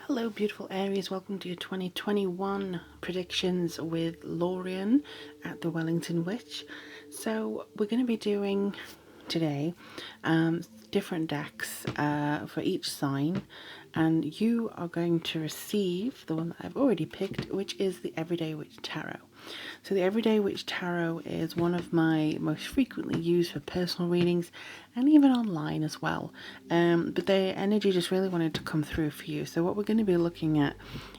Hello beautiful Aries, welcome to your 2021 predictions with Lorien at the Wellington Witch. So we're going to be doing today different decks for each sign, and you are going to receive the one that I've already picked, which is the Everyday Witch Tarot. So the Everyday Witch Tarot is one of my most frequently used for personal readings and even online as well. But the energy just really wanted to come through for you. So what we're going to be looking at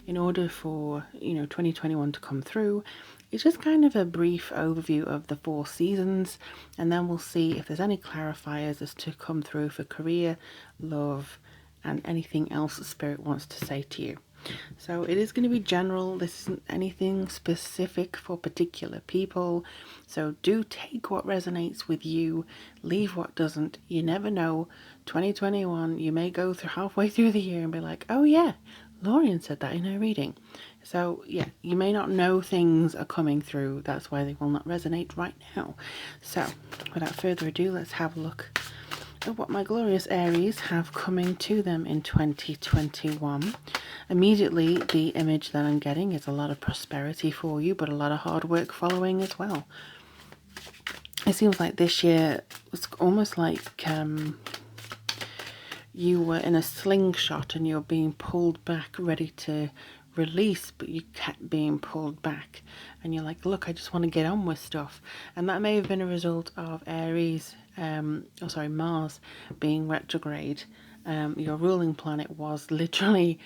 in order for 2021 to come through is just kind of a brief overview of the 4 seasons, and then we'll see if there's any clarifiers as to come through for career, love, and anything else the Spirit wants to say to you. So it is going to be general. This isn't anything specific for particular people. So do take what resonates with you, leave what doesn't. You never know. 2021, you may go through halfway through the year and be like, oh yeah, Lorien said that in her reading. So yeah, you may not know things are coming through. That's why they will not resonate right now. So without further ado, let's have a look at what my glorious Aries have coming to them in 2021. Immediately, the image that I'm getting is a lot of prosperity for you, but a lot of hard work following as well. It seems like this year was almost like you were in a slingshot and you're being pulled back, ready to release, but you kept being pulled back, and you're like, look, I just want to get on with stuff. And that may have been a result of Aries, Mars being retrograde. Your ruling planet was literally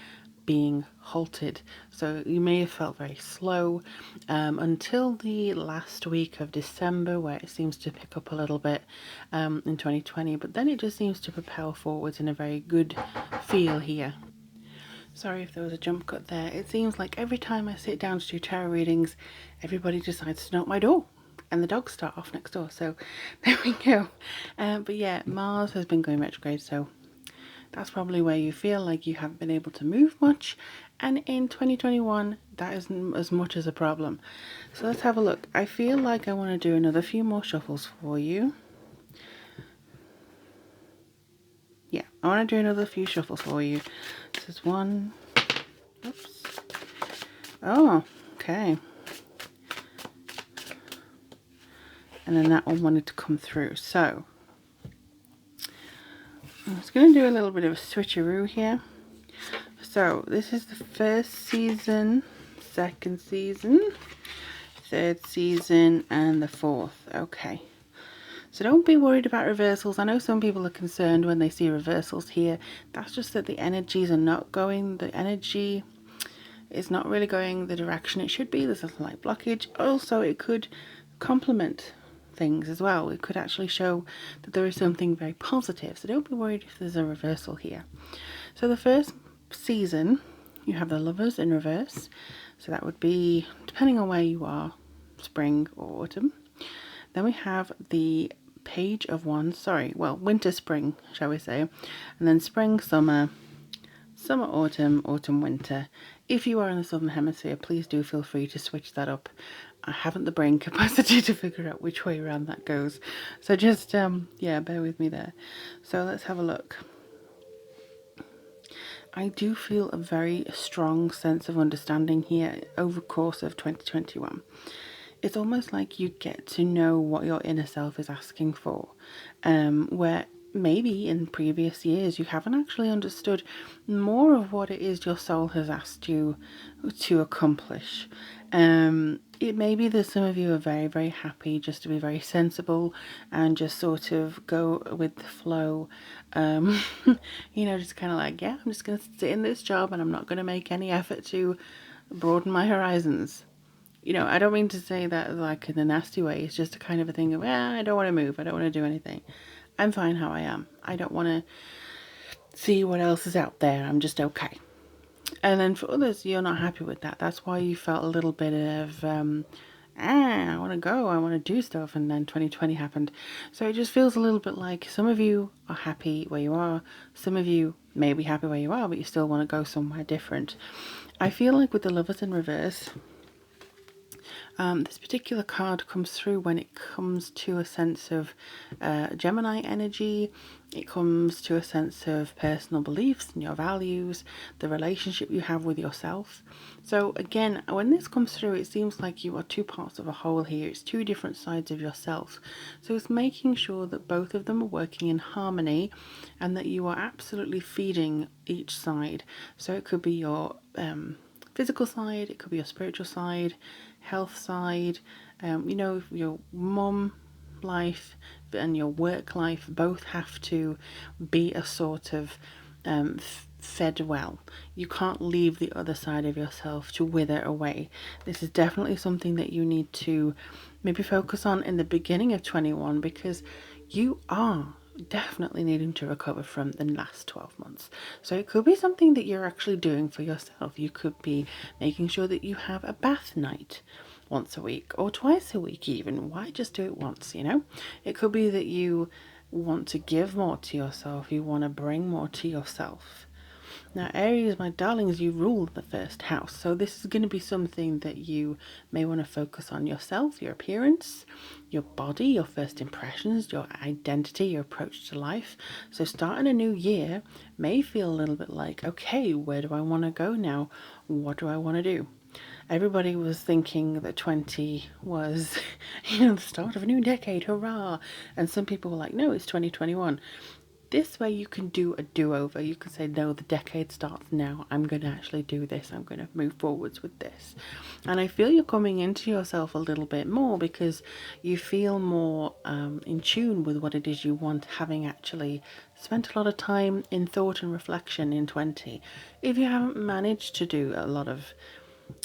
being halted, so you may have felt very slow until the last week of December, where it seems to pick up a little bit in 2020, but then it just seems to propel forwards in a very good feel here. Sorry if there was a jump cut there. It seems like every time I sit down to do tarot readings, everybody decides to knock my door and the dogs start off next door. So there we go. But yeah, Mars has been going retrograde, so that's probably where you feel like you haven't been able to move much. And in 2021, that isn't as much as a problem. So let's have a look. I feel like I want to do another few more shuffles for you. Yeah, I want to do another few shuffles for you. This is one. Oops. Oh, okay. And then that one wanted to come through. So I'm just going to do a little bit of a switcheroo here. So this is the first season, second season, third season, and the fourth. Okay. So don't be worried about reversals. I know some people are concerned when they see reversals here. That's just that the energies are not going, the energy is not really going the direction it should be. There's a slight blockage. Also, it could complement things as well. It could actually show that there is something very positive. So don't be worried if there's a reversal here. So the first season, you have the Lovers in reverse. So that would be, depending on where you are, spring or autumn. Then we have the Page of Wands, winter, spring, shall we say, and then spring, summer, summer, autumn, autumn, winter. If you are in the southern hemisphere, please do feel free to switch that up. I haven't the brain capacity to figure out which way around that goes, so just bear with me there. So let's have a look. I do feel a very strong sense of understanding here over the course of 2021. It's almost like you get to know what your inner self is asking for, where maybe in previous years you haven't actually understood more of what it is your soul has asked you to accomplish. It may be that some of you are very, very happy just to be very sensible and just sort of go with the flow. Just kind of like, yeah, I'm just going to sit in this job and I'm not going to make any effort to broaden my horizons. I don't mean to say that like in a nasty way. It's just a kind of a thing of, I don't want to move. I don't want to do anything. I'm fine how I am. I don't want to see what else is out there. I'm just okay. And then for others, you're not happy with that. That's why you felt a little bit of, I want to go. I want to do stuff. And then 2020 happened. So it just feels a little bit like some of you are happy where you are. Some of you may be happy where you are, but you still want to go somewhere different. I feel like with the Lovers in reverse, This particular card comes through when it comes to a sense of Gemini energy. It comes to a sense of personal beliefs and your values, the relationship you have with yourself. So again, when this comes through, it seems like you are two parts of a whole here. It's two different sides of yourself. So it's making sure that both of them are working in harmony and that you are absolutely feeding each side. So it could be your physical side, it could be your spiritual side, health side, your mum life and your work life both have to be a sort of fed well. You can't leave the other side of yourself to wither away. This is definitely something that you need to maybe focus on in the beginning of 21, because you are definitely needing to recover from the last 12 months. So it could be something that you're actually doing for yourself. You could be making sure that you have a bath night once a week or twice a week even. Why just do it once, It could be that you want to give more to yourself. You want to bring more to yourself. Now, Aries, my darlings, you rule the first house. So this is going to be something that you may want to focus on yourself, your appearance, your body, your first impressions, your identity, your approach to life. So starting a new year may feel a little bit like, okay, where do I want to go now? What do I want to do? Everybody was thinking that 20 was, the start of a new decade, hurrah. And some people were like, no, it's 2021. This way you can do a do-over. You can say, no, the decade starts now. I'm going to actually do this. I'm going to move forwards with this. And I feel you're coming into yourself a little bit more because you feel more in tune with what it is you want, having actually spent a lot of time in thought and reflection in 20. If you haven't managed to do a lot of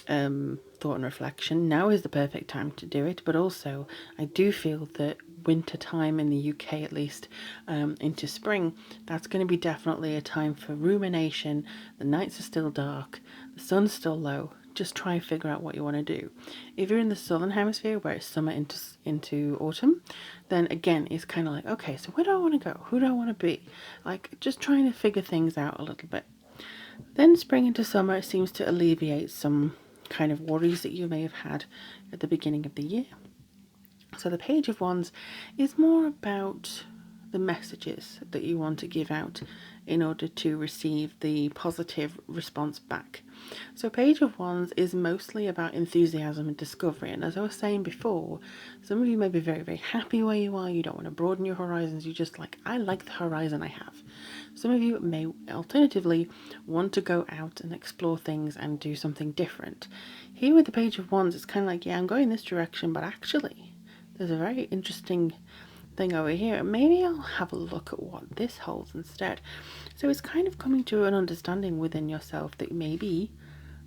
thought and reflection, now is the perfect time to do it. But also I do feel that winter time in the UK, at least into spring, that's going to be definitely a time for rumination. The nights are still dark, the sun's still low. Just try and figure out what you want to do. If you're in the southern hemisphere where it's summer into autumn, then again it's kind of like, okay, so where do I want to go? Who do I want to be? Like, just trying to figure things out a little bit. Then spring into summer seems to alleviate some kind of worries that you may have had at the beginning of the year. So the Page of Wands is more about the messages that you want to give out in order to receive the positive response back. So Page of Wands is mostly about enthusiasm and discovery. And as I was saying before, some of you may be very, very happy where you are. You don't want to broaden your horizons. You just like, I like the horizon I have. Some of you may alternatively want to go out and explore things and do something different. Here with the Page of Wands, it's kind of like, yeah, I'm going this direction, but actually there's a very interesting thing over here. Maybe I'll have a look at what this holds instead. So it's kind of coming to an understanding within yourself that maybe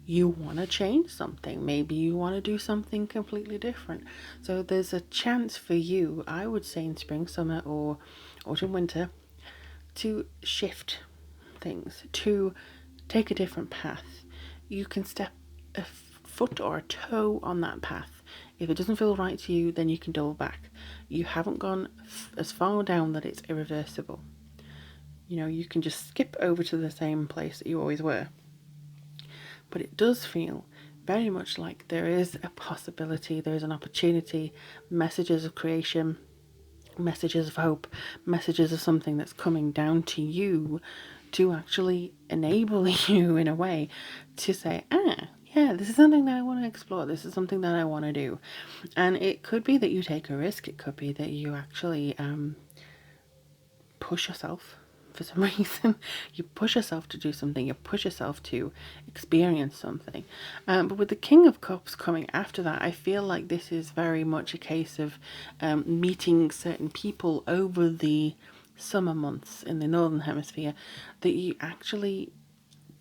you want to change something. Maybe you want to do something completely different. So there's a chance for you, I would say in spring, summer, or autumn, winter, to shift things, to take a different path. You can step a foot or a toe on that path. If it doesn't feel right to you, then you can double back. You haven't gone as far down that it's irreversible. You can just skip over to the same place that you always were. But it does feel very much like there is a possibility, there is an opportunity, messages of creation, messages of hope, messages of something that's coming down to you to actually enable you in a way to say, yeah, this is something that I want to explore. This is something that I want to do. And it could be that you take a risk. It could be that you actually push yourself for some reason. You push yourself to do something. You push yourself to experience something. But with the King of Cups coming after that, I feel like this is very much a case of meeting certain people over the summer months in the Northern Hemisphere that you actually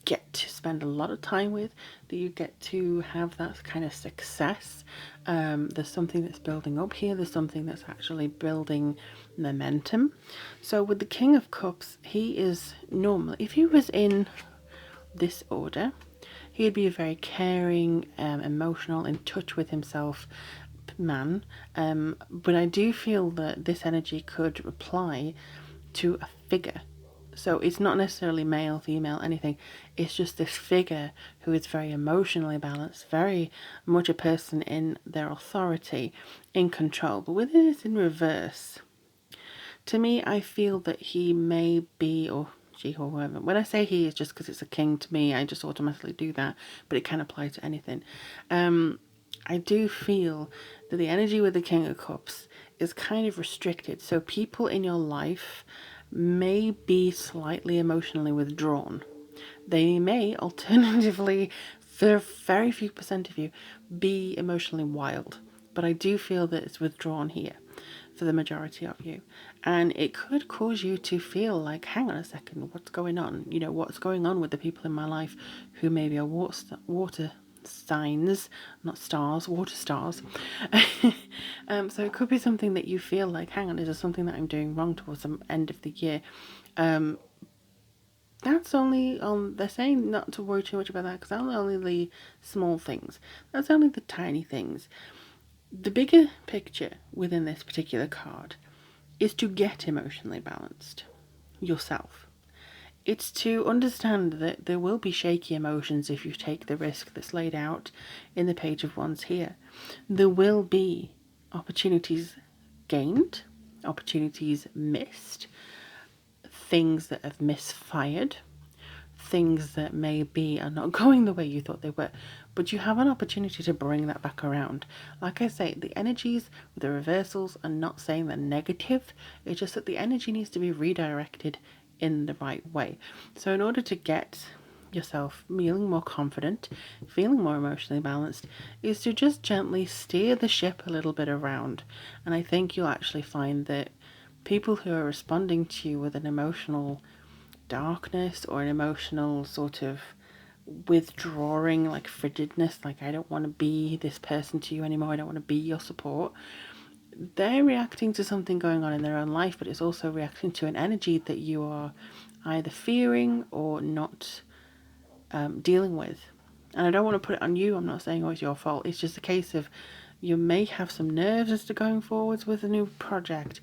get to spend a lot of time with, that you get to have that kind of success. There's something that's building up here. There's something that's actually building momentum. So with the King of Cups, he is normally, if he was in this order, he'd be a very caring, emotional, in touch with himself man. But I do feel that this energy could apply to a figure. So it's not necessarily male, female, anything. It's just this figure who is very emotionally balanced, very much a person in their authority, in control. But with this in reverse, to me, I feel that he may be, or she, or whoever. When I say he, it's just because it's a king to me. I just automatically do that, but it can apply to anything. I do feel that the energy with the King of Cups is kind of restricted. So people in your life may be slightly emotionally withdrawn. They may alternatively, for very few percent of you, be emotionally wild. But I do feel that it's withdrawn here for the majority of you. And it could cause you to feel like, hang on a second, what's going on? You know, what's going on with the people in my life who maybe are water signs, not stars, water stars. So it could be something that you feel like, hang on, is there something that I'm doing wrong towards the end of the year? That's only they're saying not to worry too much about that because that's only the small things. That's only the tiny things. The bigger picture within this particular card is to get emotionally balanced yourself. It's to understand that there will be shaky emotions if you take the risk that's laid out in the Page of Wands here. There will be opportunities gained, opportunities missed, things that have misfired, things that maybe are not going the way you thought they were, but you have an opportunity to bring that back around. Like I say, the energies with the reversals are not saying they're negative, it's just that the energy needs to be redirected in the right way. So in order to get yourself feeling more confident, feeling more emotionally balanced, is to just gently steer the ship a little bit around. And I think you'll actually find that people who are responding to you with an emotional darkness or an emotional sort of withdrawing, like frigidness, like I don't want to be this person to you anymore, I don't want to be your support, they're reacting to something going on in their own life, but it's also reacting to an energy that you are either fearing or not dealing with. And I don't want to put it on you, I'm not saying oh it's your fault, it's just a case of you may have some nerves as to going forwards with a new project,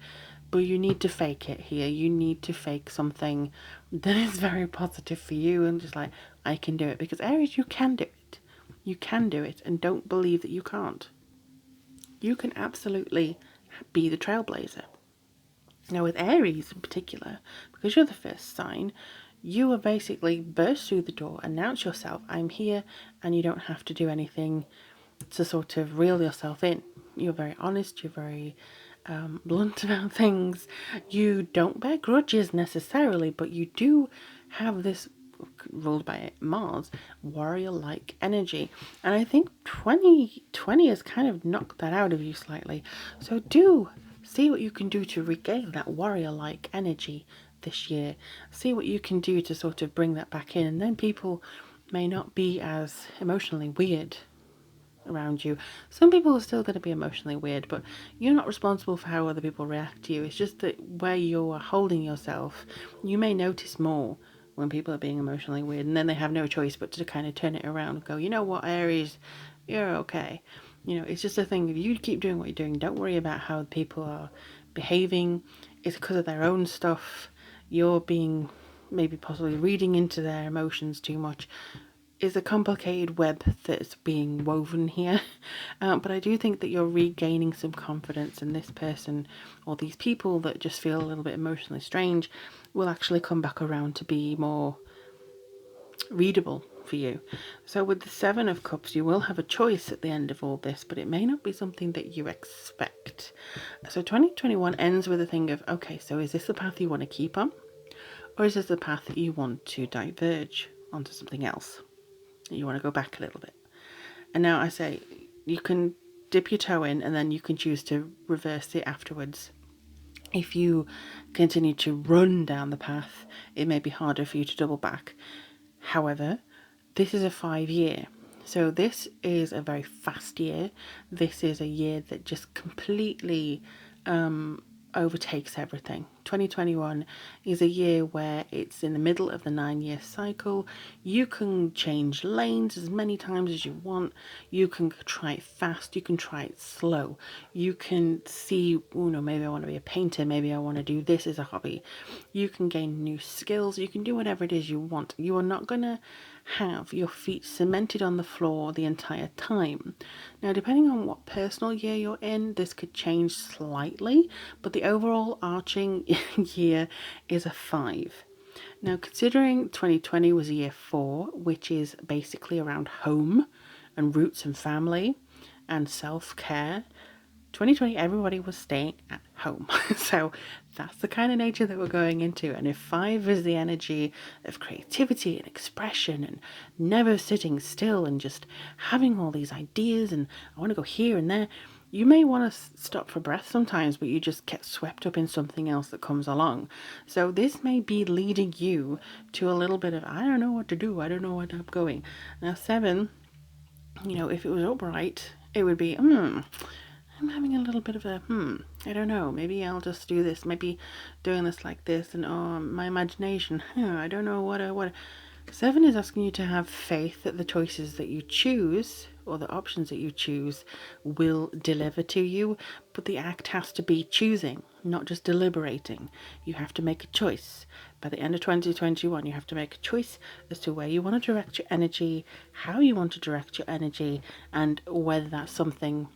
but you need to fake it here. You need to fake something that is very positive for you and just like, I can do it. Because Aries, you can do it. You can do it, and don't believe that you can't. You can absolutely be the trailblazer. Now with Aries in particular, because you're the first sign, you will basically burst through the door, announce yourself, I'm here, and you don't have to do anything to sort of reel yourself in. You're very honest, you're very blunt about things. You don't bear grudges necessarily, but you do have this, ruled by Mars, warrior-like energy. And I think 2020 has kind of knocked that out of you slightly. So do see what you can do to regain that warrior-like energy this year. See what you can do to sort of bring that back in. And then people may not be as emotionally weird around you. Some people are still going to be emotionally weird, but you're not responsible for how other people react to you. It's just that where you're holding yourself, you may notice more when people are being emotionally weird, and then they have no choice but to kind of turn it around and go, you know what, Aries, you're okay. You know, it's just a thing. If you keep doing what you're doing, don't worry about how people are behaving. It's because of their own stuff. You're being maybe possibly reading into their emotions too much. Is a complicated web that's being woven here, but I do think that you're regaining some confidence, and this person or these people that just feel a little bit emotionally strange will actually come back around to be more readable for you. So with the Seven of Cups, you will have a choice at the end of all this, but it may not be something that you expect. So 2021 ends with a thing of, okay, so is this the path you want to keep on, or is this the path that you want to diverge onto something else? You want to go back a little bit. And now I say you can dip your toe in and then you can choose to reverse it afterwards. If you continue to run down the path, it may be harder for you to double back. However, this is a 5-year. So this is a very fast year. This is a year that just completely overtakes everything. 2021 is a year where it's in the middle of the 9-year cycle. You can change lanes as many times as you want. You can try it fast, you can try it slow. You can see, oh no, maybe I want to be a painter, maybe I want to do this as a hobby. You can gain new skills, you can do whatever it is you want. You are not going to have your feet cemented on the floor the entire time. Now, depending on what personal year you're in, this could change slightly, but the overall arching year is a 5. Now, considering 2020 was a year 4, which is basically around home and roots and family and self-care, 2020 everybody was staying at home. So that's the kind of nature that we're going into. And if 5 is the energy of creativity and expression and never sitting still and just having all these ideas and I want to go here and there, you may want to stop for breath sometimes, but you just get swept up in something else that comes along. So this may be leading you to a little bit of, I don't know what to do, I don't know where I'm going. Now 7, if it was upright, it would be, I'm having a little bit of a, I don't know, maybe I'll just do this, maybe doing this like this, and my imagination, I don't know what. 7 is asking you to have faith that the choices that you choose, or the options that you choose, will deliver to you, but the act has to be choosing, not just deliberating. You have to make a choice. By the end of 2021, you have to make a choice as to where you want to direct your energy, how you want to direct your energy, and whether that's something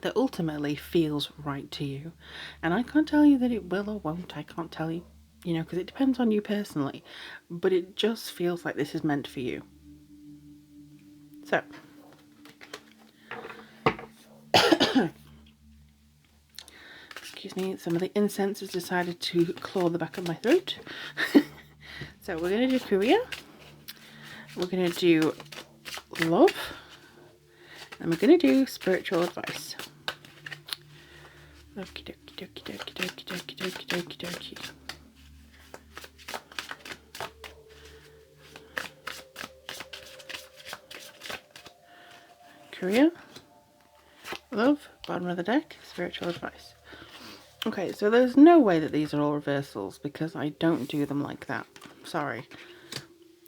that ultimately feels right to you. And I can't tell you that it will or won't. I can't tell you, because it depends on you personally. But it just feels like this is meant for you. So, excuse me, some of the incense has decided to claw the back of my throat. So we're going to do career. We're going to do love. And we're going to do spiritual advice. Okie dokie dokie dokie dokie dokie dokie dokie dokie. Career, love, bottom of the deck, spiritual advice. Okay, so there's no way that these are all reversals because I don't do them like that. Sorry.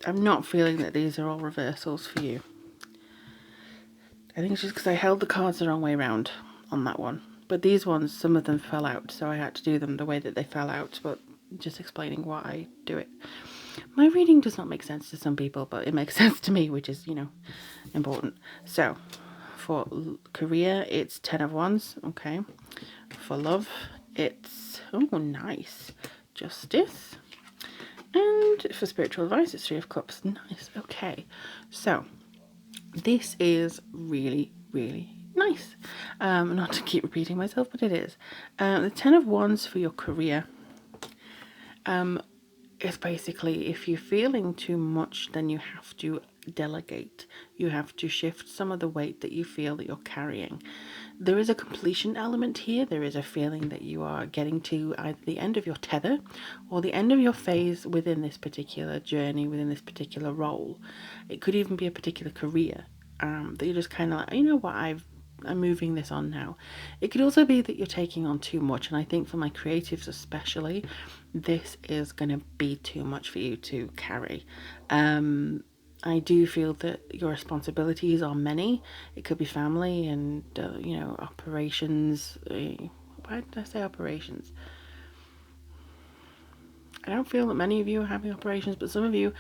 I'm not feeling that these are all reversals for you. I think it's just because I held the cards the wrong way around on that one. But these ones, some of them fell out, so I had to do them the way that they fell out, but just explaining why I do it. My reading does not make sense to some people, but it makes sense to me, which is, important. So, for career, it's 10 of Wands, okay. For love, it's, oh, nice, Justice. And for spiritual advice, it's 3 of Cups, nice, okay. So, this is really, really nice. Not to keep repeating myself, but it is. The 10 of Wands for your career is basically if you're feeling too much, then you have to delegate. You have to shift some of the weight that you feel that you're carrying. There is a completion element here. There is a feeling that you are getting to either the end of your tether or the end of your phase within this particular journey, within this particular role. It could even be a particular career that you're just kind of like, you know what, I'm moving this on now. It could also be that you're taking on too much, and I think for my creatives especially, this is going to be too much for you to carry. I do feel that your responsibilities are many. It could be family and, operations. Why did I say operations? I don't feel that many of you are having operations, but some of you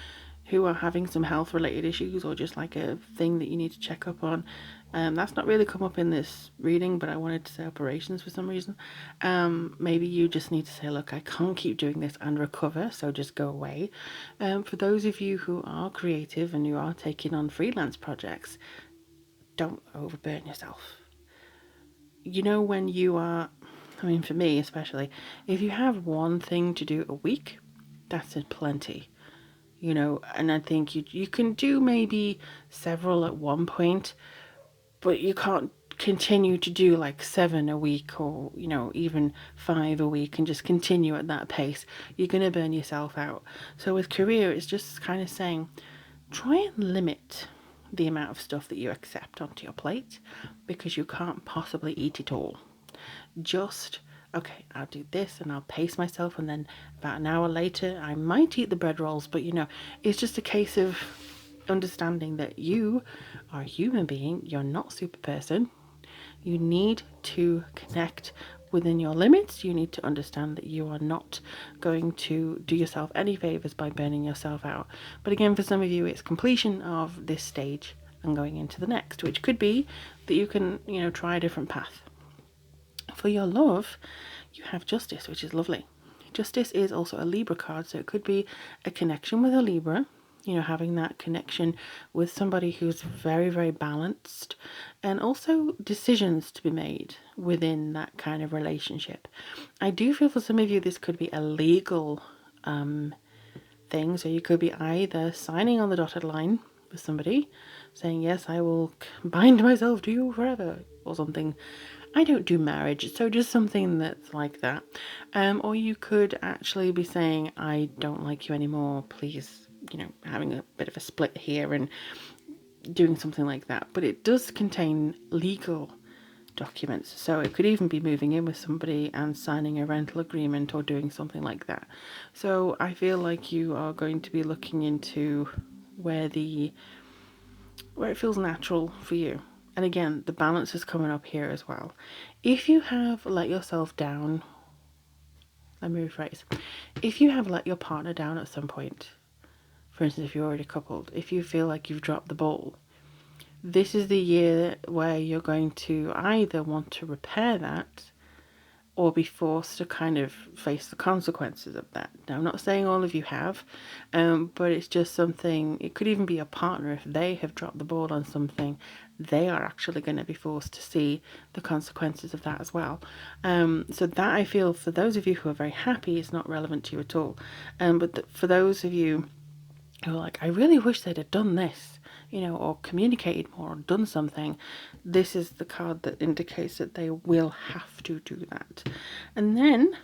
who are having some health related issues or just like a thing that you need to check up on. That's not really come up in this reading, but I wanted to say operations for some reason. Maybe you just need to say, look, I can't keep doing this and recover, so just go away. For those of you who are creative and you are taking on freelance projects, don't overburn yourself. When you are, for me especially, if you have one thing to do a week, that's plenty. And I think you can do maybe several at one point, but you can't continue to do like 7 a week or, even 5 a week and just continue at that pace. You're going to burn yourself out. So with career, it's just kind of saying, try and limit the amount of stuff that you accept onto your plate because you can't possibly eat it all. Just okay, I'll do this and I'll pace myself, and then about an hour later I might eat the bread rolls. But it's just a case of understanding that you are a human being, you're not a super person. You need to connect within your limits. You need to understand that you are not going to do yourself any favors by burning yourself out. But again, for some of you, it's completion of this stage and going into the next, which could be that you can, try a different path. For your love, you have Justice, which is lovely. Justice is also a Libra card, so it could be a connection with a Libra, having that connection with somebody who's very, very balanced, and also decisions to be made within that kind of relationship. I do feel for some of you this could be a legal thing, so you could be either signing on the dotted line with somebody, saying, yes, I will bind myself to you forever, or something. I don't do marriage, so just something that's like that. Or you could actually be saying, I don't like you anymore, please, having a bit of a split here and doing something like that. But it does contain legal documents, so it could even be moving in with somebody and signing a rental agreement or doing something like that. So I feel like you are going to be looking into where it feels natural for you. And again, the balance is coming up here as well. If you have let yourself down, let me rephrase. If you have let your partner down at some point, for instance, if you're already coupled, if you feel like you've dropped the ball, this is the year where you're going to either want to repair that or be forced to kind of face the consequences of that. Now, I'm not saying all of you have, but it's just something. It could even be a partner. If they have dropped the ball on something, they are actually going to be forced to see the consequences of that as well. So that, I feel, for those of you who are very happy, it's not relevant to you at all. But for those of you who are like, I really wish they'd have done this, or communicated more or done something, this is the card that indicates that they will have to do that. And then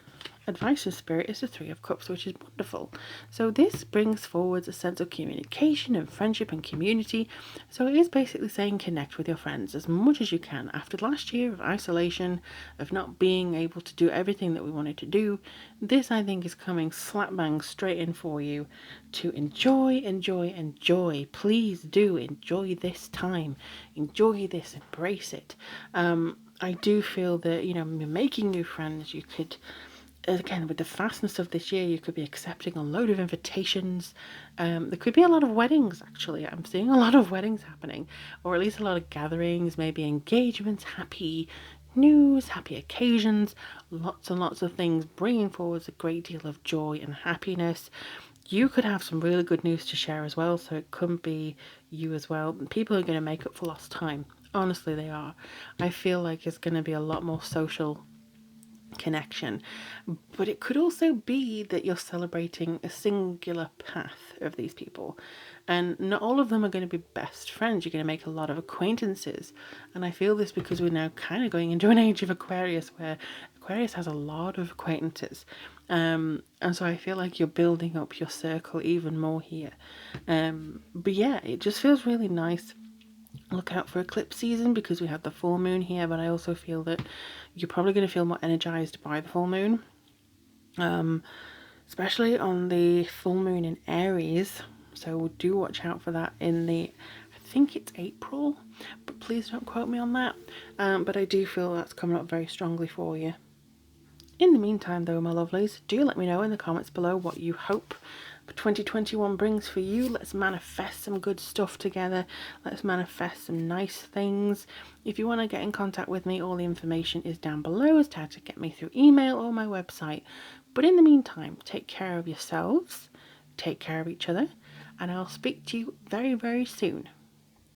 advice of spirit is the Three of Cups, which is wonderful. So this brings forward a sense of communication and friendship and community. So it is basically saying connect with your friends as much as you can. After last year of isolation, of not being able to do everything that we wanted to do, this, I think, is coming slap bang straight in for you to enjoy. Please do enjoy this time. Enjoy this, embrace it. I do feel that, you're making new friends. You could, again, with the fastness of this year, you could be accepting a load of invitations. There could be a lot of weddings, actually. I'm seeing a lot of weddings happening, or at least a lot of gatherings, maybe engagements, happy news, happy occasions, lots and lots of things, bringing forward a great deal of joy and happiness. You could have some really good news to share as well, so it could be you as well. People are going to make up for lost time. Honestly, they are. I feel like it's going to be a lot more social connection, but it could also be that you're celebrating a singular path of these people, and not all of them are going to be best friends. You're going to make a lot of acquaintances, and I feel this because we're now kind of going into an age of Aquarius where Aquarius has a lot of acquaintances, and so I feel like you're building up your circle even more here. But yeah, it just feels really nice. Look out for eclipse season because we have the full moon here, but I also feel that you're probably going to feel more energized by the full moon, especially on the full moon in Aries. So do watch out for that I think it's April, but please don't quote me on that. But I do feel that's coming up very strongly for you. In the meantime, though, my lovelies, do let me know in the comments below what you hope 2021 brings for you. Let's manifest some good stuff together. Let's manifest some nice things. If you want to get in contact with me, all the information is down below as to how to get me through email or my website. But in the meantime, take care of yourselves, take care of each other, and I'll speak to you very, very soon.